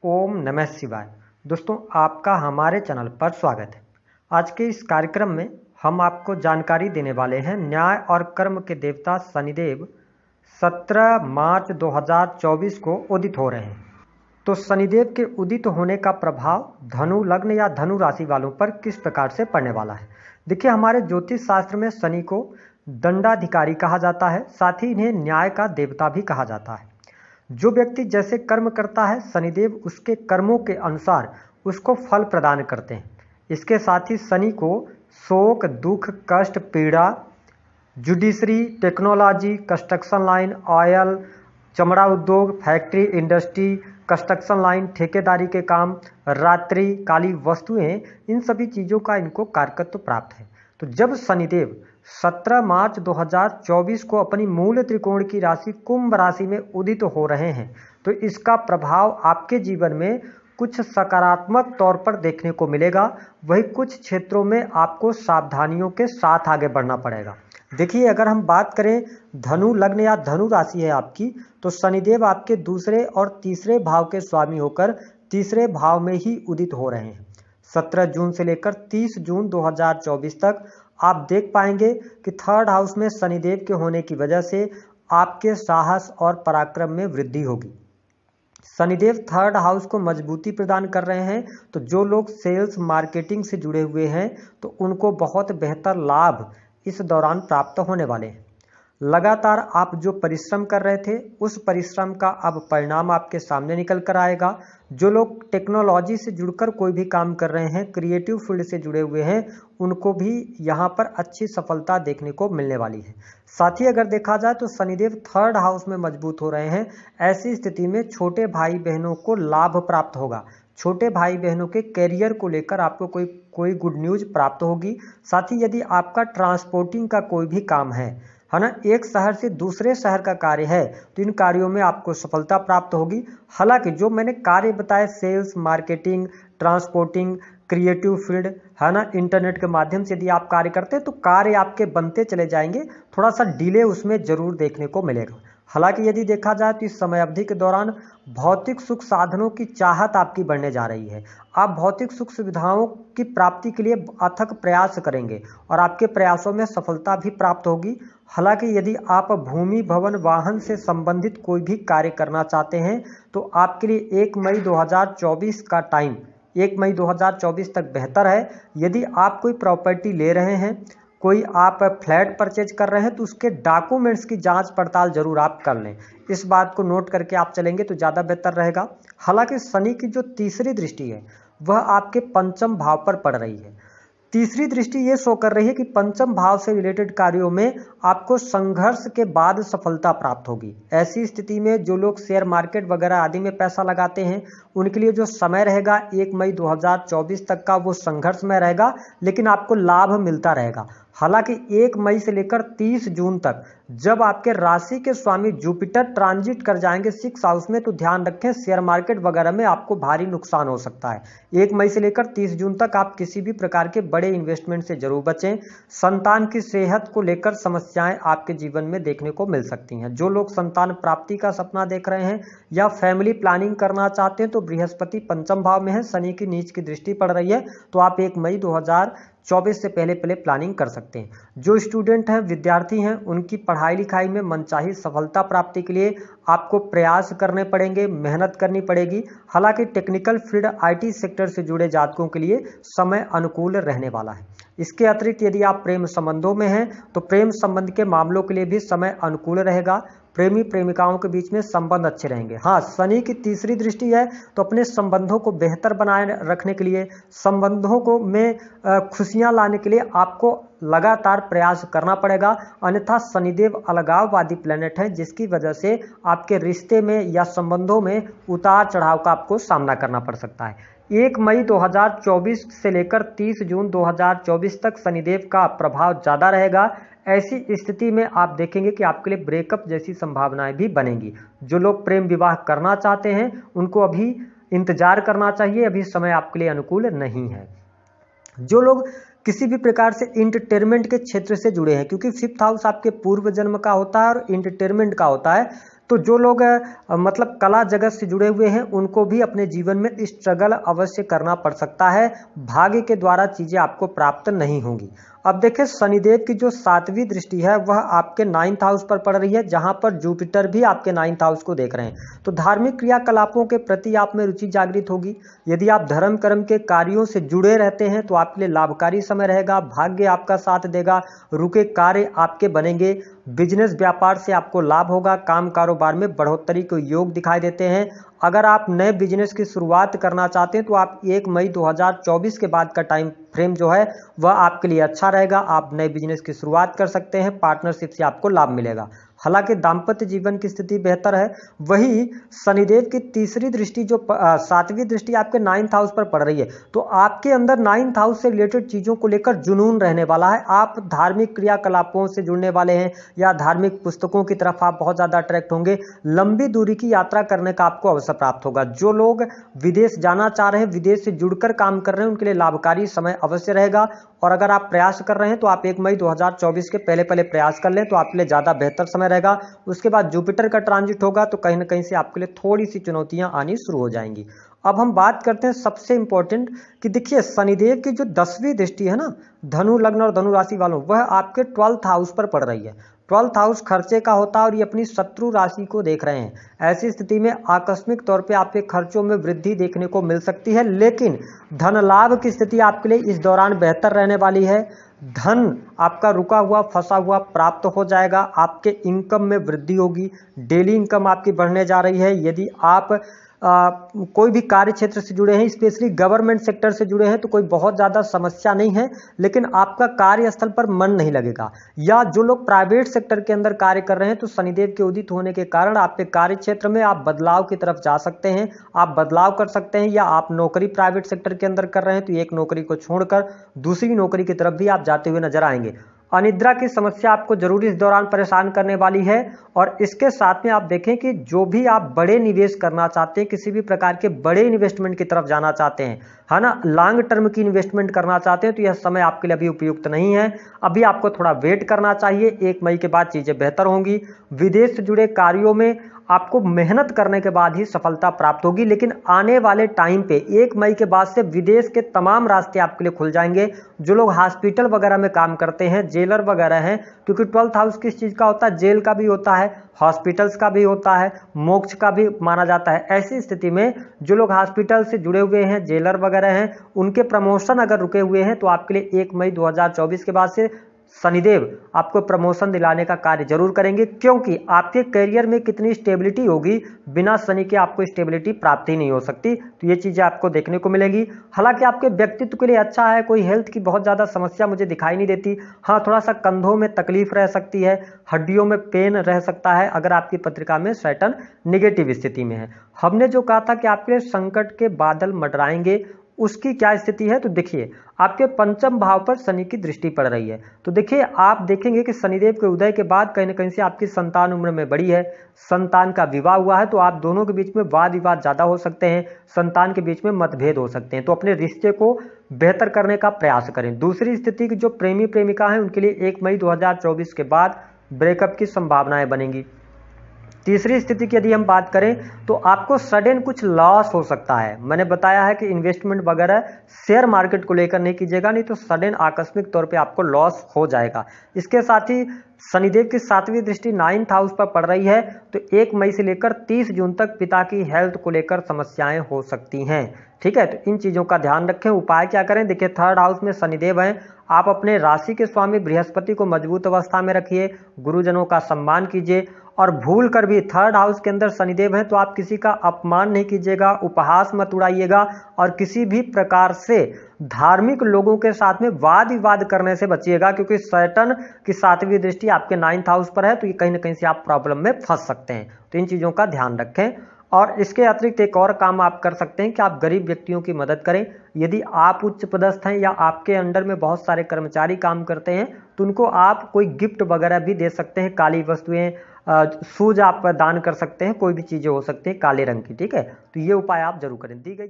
ओम नमः शिवाय। दोस्तों, आपका हमारे चैनल पर स्वागत है। आज के इस कार्यक्रम में हम आपको जानकारी देने वाले हैं न्याय और कर्म के देवता शनिदेव 17 मार्च 2024 को उदित हो रहे हैं। तो शनिदेव के उदित होने का प्रभाव धनु लग्न या धनु राशि वालों पर किस प्रकार से पड़ने वाला है। देखिए, हमारे ज्योतिष शास्त्र में शनि को दंडाधिकारी कहा जाता है, साथ ही इन्हें न्याय का देवता भी कहा जाता है। जो व्यक्ति जैसे कर्म करता है, शनिदेव उसके कर्मों के अनुसार उसको फल प्रदान करते हैं। इसके साथ ही शनि को शोक, दुख, कष्ट, पीड़ा, judiciary, technology, construction line, oil, चमड़ा उद्योग, फैक्ट्री, इंडस्ट्री, कंस्ट्रक्शन लाइन, ठेकेदारी के काम, रात्रि काली वस्तुएं, इन सभी चीज़ों का इनको कारकत्व प्राप्त है। तो जब शनिदेव 17 मार्च 2024 को अपनी मूल त्रिकोण की राशि कुंभ राशि में उदित हो रहे हैं, तो इसका प्रभाव आपके जीवन में कुछ सकारात्मक तौर पर देखने को मिलेगा। वही कुछ क्षेत्रों में आपको सावधानियों के साथ आगे बढ़ना पड़ेगा। देखिए, अगर हम बात करें धनु लग्न या धनु राशि है आपकी, तो शनिदेव आपके दूसरे और तीसरे भाव के स्वामी होकर तीसरे भाव में ही उदित हो रहे हैं। 17 जून से लेकर 30 जून 2024 तक आप देख पाएंगे कि थर्ड हाउस में शनिदेव के होने की वजह से आपके साहस और पराक्रम में वृद्धि होगी। शनिदेव थर्ड हाउस को मजबूती प्रदान कर रहे हैं, तो जो लोग सेल्स मार्केटिंग से जुड़े हुए हैं तो उनको बहुत बेहतर लाभ इस दौरान प्राप्त होने वाले हैं। लगातार आप जो परिश्रम कर रहे थे, उस परिश्रम का अब परिणाम आपके सामने निकल कर आएगा। जो लोग टेक्नोलॉजी से जुड़कर कोई भी काम कर रहे हैं, क्रिएटिव फील्ड से जुड़े हुए हैं, उनको भी यहाँ पर अच्छी सफलता देखने को मिलने वाली है। साथ ही अगर देखा जाए तो शनिदेव थर्ड हाउस में मजबूत हो रहे हैं। ऐसी स्थिति में छोटे भाई बहनों को लाभ प्राप्त होगा। छोटे भाई बहनों के करियर को लेकर आपको कोई गुड न्यूज प्राप्त होगी। साथ ही यदि आपका ट्रांसपोर्टिंग का कोई भी काम है ना, एक शहर से दूसरे शहर का कार्य है, तो इन कार्यों में आपको सफलता प्राप्त होगी। हालांकि जो मैंने कार्य बताए, sales, marketing, transporting, creative field है ना, इंटरनेट के माध्यम से यदि आप कार्य करते हैं तो कार्य आपके बनते चले जाएंगे। थोड़ा सा डिले उसमें जरूर देखने को मिलेगा। हालांकि यदि देखा जाए तो इस समय अवधि के दौरान भौतिक सुख साधनों की चाहत आपकी बढ़ने जा रही है। आप भौतिक सुख सुविधाओं की प्राप्ति के लिए अथक प्रयास करेंगे और आपके प्रयासों में सफलता भी प्राप्त होगी। हालांकि यदि आप भूमि, भवन, वाहन से संबंधित कोई भी कार्य करना चाहते हैं तो आपके लिए 1 मई 2024 का टाइम 1 मई 2024 तक बेहतर है। यदि आप कोई प्रॉपर्टी ले रहे हैं, कोई आप फ्लैट परचेज कर रहे हैं, तो उसके डॉक्यूमेंट्स की जांच पड़ताल जरूर आप कर लें। इस बात को नोट करके आप चलेंगे तो ज़्यादा बेहतर रहेगा। हालांकि शनि की जो तीसरी दृष्टि है वह आपके पंचम भाव पर पड़ रही है। तीसरी दृष्टि ये शो कर रही है कि पंचम भाव से रिलेटेड कार्यों में आपको संघर्ष के बाद सफलता प्राप्त होगी। ऐसी स्थिति में जो लोग शेयर मार्केट वगैरह आदि में पैसा लगाते हैं, उनके लिए जो समय रहेगा 1 मई 2024 तक का, वो संघर्षमय रहेगा, लेकिन आपको लाभ मिलता रहेगा। हालांकि 1 मई से लेकर 30 जून तक जब आपके राशि के स्वामी जुपिटर ट्रांजिट कर जाएंगे 6 हाउस में, तो ध्यान रखें शेयर मार्केट वगैरह में आपको भारी नुकसान हो सकता है। 1 मई से लेकर 30 जून तक आप किसी भी प्रकार के बड़े इन्वेस्टमेंट से जरूर बचें। संतान की सेहत को लेकर समस्याएं आपके जीवन में देखने को मिल सकती हैं। जो लोग संतान प्राप्ति का सपना देख रहे हैं या फैमिली प्लानिंग करना चाहते हैं, तो बृहस्पति पंचम भाव में है, शनि की नीच की दृष्टि पड़ रही है, तो आप 1 मई 2024 से पहले प्लानिंग कर सकते हैं। जो स्टूडेंट हैं, विद्यार्थी हैं, उनकी पढ़ाई लिखाई में मनचाही सफलता प्राप्ति के लिए आपको प्रयास करने पड़ेंगे, मेहनत करनी पड़ेगी। हालांकि टेक्निकल फील्ड, IT सेक्टर से जुड़े जातकों के लिए समय अनुकूल रहने वाला है। इसके अतिरिक्त यदि आप प्रेम संबंधों में हैं तो प्रेम संबंध के मामलों के लिए भी समय अनुकूल रहेगा। प्रेमी प्रेमिकाओं के बीच में संबंध अच्छे रहेंगे। हाँ, शनि की तीसरी दृष्टि है, तो अपने संबंधों को बेहतर बनाए रखने के लिए, संबंधों को में खुशियां लाने के लिए आपको लगातार प्रयास करना पड़ेगा। अन्यथा शनिदेव अलगाववादी प्लेनेट है, जिसकी वजह से आपके रिश्ते में या संबंधों में उतार चढ़ाव का आपको सामना करना पड़ सकता है। 1 मई 2024 से लेकर 30 जून 2024 तक शनिदेव का प्रभाव ज़्यादा रहेगा। ऐसी स्थिति में आप देखेंगे कि आपके लिए ब्रेकअप जैसी संभावनाएं भी बनेंगी। जो लोग प्रेम विवाह करना चाहते हैं उनको अभी इंतजार करना चाहिए, अभी समय आपके लिए अनुकूल नहीं है। जो लोग किसी भी प्रकार से इंटरटेनमेंट के क्षेत्र से जुड़े हैं, क्योंकि 5th हाउस आपके पूर्व जन्म का होता है और इंटरटेनमेंट का होता है, तो जो लोग मतलब कला जगत से जुड़े हुए हैं उनको भी अपने जीवन में स्ट्रगल अवश्य करना पड़ सकता है। भाग्य के द्वारा चीज़ें आपको प्राप्त नहीं होंगी। अब देखिए शनिदेव की जो 7वीं दृष्टि है वह आपके 9th हाउस पर पड़ रही है, जहां पर जुपिटर भी आपके 9th हाउस को देख रहे हैं। तो धार्मिक क्रियाकलापों के प्रति आप में रुचि जागृत होगी। यदि आप धर्म कर्म के कार्यों से जुड़े रहते हैं तो आपके लिए लाभकारी समय रहेगा। भाग्य आपका साथ देगा, रुके कार्य आपके बनेंगे। बिजनेस व्यापार से आपको लाभ होगा। काम कारोबार में बढ़ोतरी के योग दिखाई देते हैं। अगर आप नए बिजनेस की शुरुआत करना चाहते हैं तो आप 1 मई 2024 के बाद का टाइम फ्रेम जो है वह आपके लिए अच्छा रहेगा। आप नए बिजनेस की शुरुआत कर सकते हैं। पार्टनरशिप से आपको लाभ मिलेगा। हालांकि दाम्पत्य जीवन की स्थिति बेहतर है। वही शनिदेव की तीसरी दृष्टि जो 7वीं दृष्टि आपके 9th हाउस पर पड़ रही है, तो आपके अंदर 9th हाउस से रिलेटेड चीज़ों को लेकर जुनून रहने वाला है। आप धार्मिक क्रियाकलापों से जुड़ने वाले हैं या धार्मिक पुस्तकों की तरफ आप बहुत ज़्यादा अट्रैक्ट होंगे। लंबी दूरी की यात्रा करने का आपको अवसर प्राप्त होगा। जो लोग विदेश जाना चाह रहे हैं, विदेश से जुड़कर काम कर रहे हैं, उनके लिए लाभकारी समय अवश्य रहेगा। और अगर आप प्रयास कर रहे हैं तो आप 1 मई 2024 के पहले प्रयास कर लें तो आपके लिए ज़्यादा बेहतर समय रहेगा। उसके बाद जुपिटर का ट्रांजिट होगा तो कहीं ना कहीं से आपके लिए थोड़ी सी चुनौतियां आनी शुरू हो जाएंगी। अब हम बात करते हैं सबसे इंपॉर्टेंट कि देखिए शनिदेव की जो 10वीं दृष्टि है ना, धनु लग्न और धनु राशि वालों, वह आपके 12th हाउस पर पड़ रही है। 12th हाउस खर्चे का होता है और ये अपनी शत्रु राशि को देख रहे हैं। ऐसी स्थिति में आकस्मिक तौर पे आपके खर्चों में वृद्धि देखने को मिल सकती है, लेकिन धन लाभ की स्थिति आपके लिए इस दौरान बेहतर रहने वाली है। धन आपका रुका हुआ फंसा हुआ प्राप्त हो जाएगा। आपके इनकम में वृद्धि होगी। डेली इनकम आपकी बढ़ने जा रही है। यदि आप कोई भी कार्य क्षेत्र से जुड़े हैं, स्पेशली गवर्नमेंट सेक्टर से जुड़े हैं, तो कोई बहुत ज़्यादा समस्या नहीं है, लेकिन आपका कार्यस्थल पर मन नहीं लगेगा। या जो लोग प्राइवेट सेक्टर के अंदर कार्य कर रहे हैं तो शनिदेव के उदित होने के कारण आपके कार्य क्षेत्र में आप बदलाव की तरफ जा सकते हैं। आप बदलाव कर सकते हैं, या आप नौकरी प्राइवेट सेक्टर के अंदर कर रहे हैं तो एक नौकरी को छोड़कर दूसरी नौकरी की तरफ भी आप जाते हुए नजर आएंगे। अनिद्रा की समस्या आपको जरूर इस दौरान परेशान करने वाली है। और इसके साथ में आप देखें कि जो भी आप बड़े निवेश करना चाहते हैं, किसी भी प्रकार के बड़े इन्वेस्टमेंट की तरफ जाना चाहते हैं, है ना, लॉन्ग टर्म की इन्वेस्टमेंट करना चाहते हैं, तो यह समय आपके लिए अभी उपयुक्त नहीं है। अभी आपको थोड़ा वेट करना चाहिए। 1 मई के बाद चीजें बेहतर होंगी। विदेश से जुड़े कार्यों में आपको मेहनत करने के बाद ही सफलता प्राप्त होगी, लेकिन आने वाले टाइम पे 1 मई के बाद से विदेश के तमाम रास्ते आपके लिए खुल जाएंगे। जो लोग हॉस्पिटल वगैरह में काम करते हैं, जेलर वगैरह हैं, क्योंकि 12th हाउस किस चीज़ का होता है, जेल का भी होता है, हॉस्पिटल्स का भी होता है, मोक्ष का भी माना जाता है। ऐसी स्थिति में जो लोग हॉस्पिटल से जुड़े हुए हैं, जेलर वगैरह हैं, उनके प्रमोशन अगर रुके हुए हैं तो आपके लिए 1 मई 2024 के बाद से शनिदेव आपको प्रमोशन दिलाने का कार्य जरूर करेंगे, क्योंकि आपके करियर में कितनी स्टेबिलिटी होगी, बिना शनि के आपको स्टेबिलिटी प्राप्त ही नहीं हो सकती। तो ये चीजें आपको देखने को मिलेगी। हालांकि आपके व्यक्तित्व के लिए अच्छा है। कोई हेल्थ की बहुत ज्यादा समस्या मुझे दिखाई नहीं देती। हाँ, थोड़ा सा कंधों में तकलीफ रह सकती है, हड्डियों में पेन रह सकता है, अगर आपकी पत्रिका में सैटर्न निगेटिव स्थिति में है। हमने जो कहा था कि आपके संकट के बादल मंडराएंगे, उसकी क्या स्थिति है, तो देखिए आपके पंचम भाव पर शनि की दृष्टि पड़ रही है। तो देखिए आप देखेंगे कि शनिदेव के उदय के बाद कहीं ना कहीं से आपकी संतान उम्र में बड़ी है, संतान का विवाह हुआ है, तो आप दोनों के बीच में वाद विवाद ज्यादा हो सकते हैं, संतान के बीच में मतभेद हो सकते हैं। तो अपने रिश्ते को बेहतर करने का प्रयास करें। दूसरी स्थिति की जो प्रेमी प्रेमिका है उनके लिए 1 मई 2024 के बाद ब्रेकअप की संभावनाएं बनेंगी। तीसरी स्थिति की यदि हम बात करें तो आपको सडन कुछ लॉस हो सकता है। मैंने बताया है कि इन्वेस्टमेंट वगैरह शेयर मार्केट को लेकर नहीं कीजिएगा, नहीं तो सडन आकस्मिक तौर पे आपको लॉस हो जाएगा। इसके साथ ही शनिदेव की 7वीं दृष्टि 9th हाउस पर पड़ रही है, तो 1 मई से लेकर 30 जून तक पिता की हेल्थ को लेकर समस्याएं हो सकती हैं। ठीक है, तो इन चीजों का ध्यान रखें। उपाय क्या करें, देखिए 3rd हाउस में शनिदेव हैं। आप अपने राशि के स्वामी बृहस्पति को मजबूत अवस्था में रखिए, गुरुजनों का सम्मान कीजिए, और भूल कर भी 3rd हाउस के अंदर शनिदेव है तो आप किसी का अपमान नहीं कीजिएगा, उपहास मत उड़ाइएगा, और किसी भी प्रकार से धार्मिक लोगों के साथ में वाद विवाद करने से बचिएगा, क्योंकि सैटर्न की 7वीं दृष्टि आपके 9th हाउस पर है, तो ये कहीं ना कहीं से आप प्रॉब्लम में फंस सकते हैं। तो इन चीजों का ध्यान रखें। और इसके अतिरिक्त एक और काम आप कर सकते हैं कि आप गरीब व्यक्तियों की मदद करें। यदि आप उच्च पदस्थ हैं या आपके अंडर में बहुत सारे कर्मचारी काम करते हैं तो उनको आप कोई गिफ्ट वगैरह भी दे सकते हैं, काली वस्तुएं, शूज आप दान कर सकते हैं, कोई भी चीजें हो सकती हैं काले रंग की। ठीक है, तो ये उपाय आप जरूर करें। दी गई